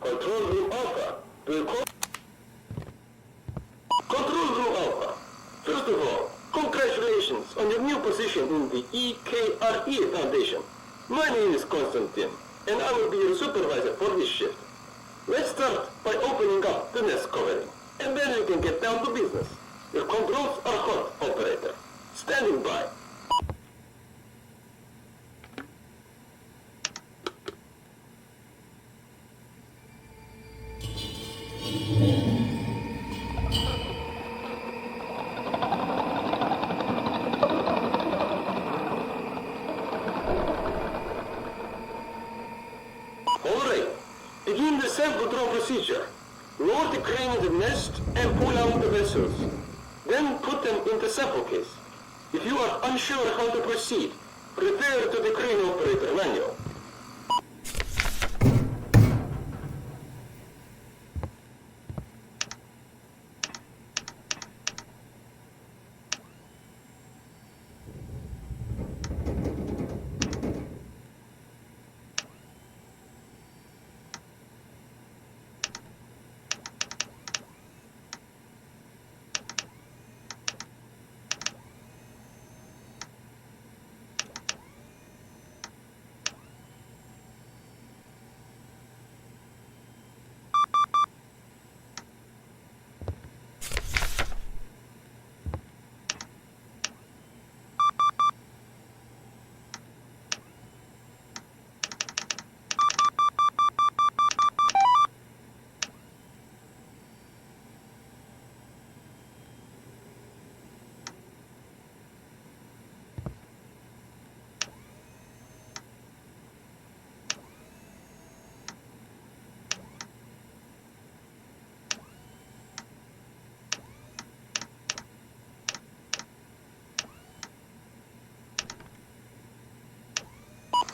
Control Room Alpha will call... Control Room Alpha. First of all, congratulations on your new position in the EKRE Foundation. My name is Konstantin, and I will be your supervisor for this shift. Let's start by opening up the nest covering, and then we can get down to business. Your controls are hot, operator. Standing by. Alright, begin the self-control procedure. Lower the crane in the nest and pull out the vessels. Then put them in the sample case. If you are unsure how to proceed, refer to the crane operator manual.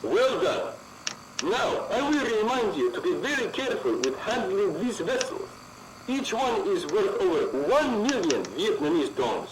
Well done. Now, I will remind you to be very careful with handling these vessels. Each one is worth over 1 million Vietnamese dong.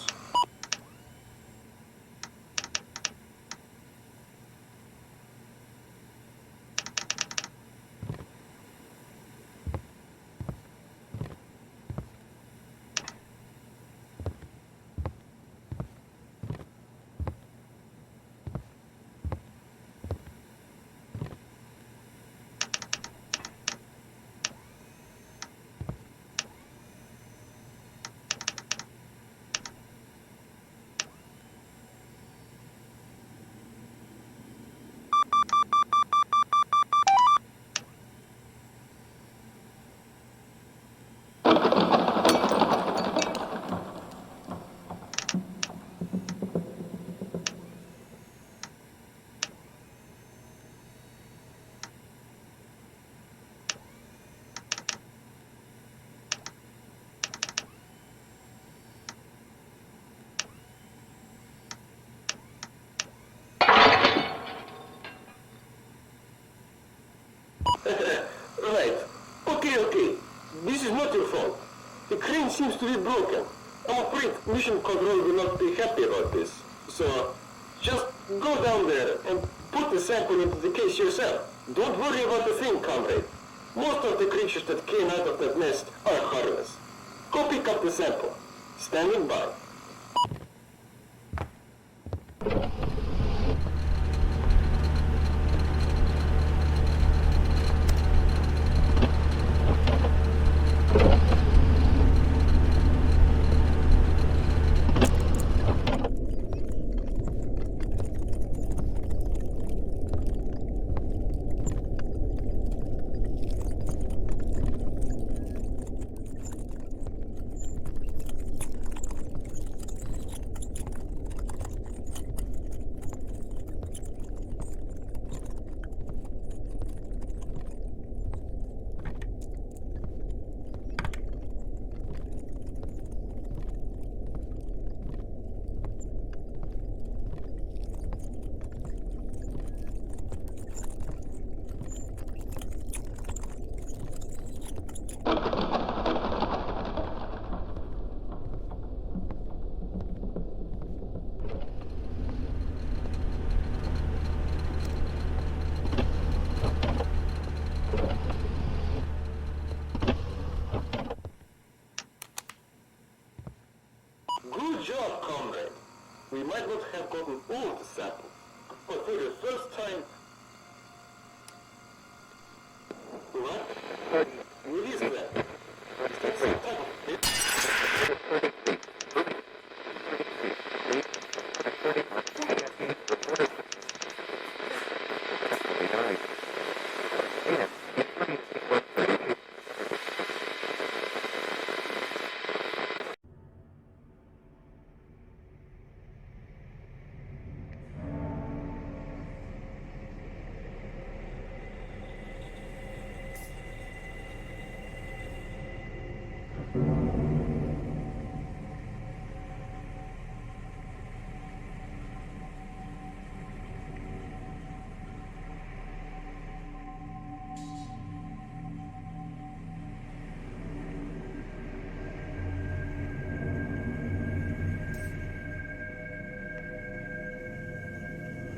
Right. Okay. This is not your fault. The crane seems to be broken. I'm afraid Mission Control will not be happy about this. So, just go down there and put the sample into the case yourself. Don't worry about the thing, comrade. Most of the creatures that came out of that nest are harmless. Go pick up the sample. Standing by. not have gotten all the samples, but for the first time... What?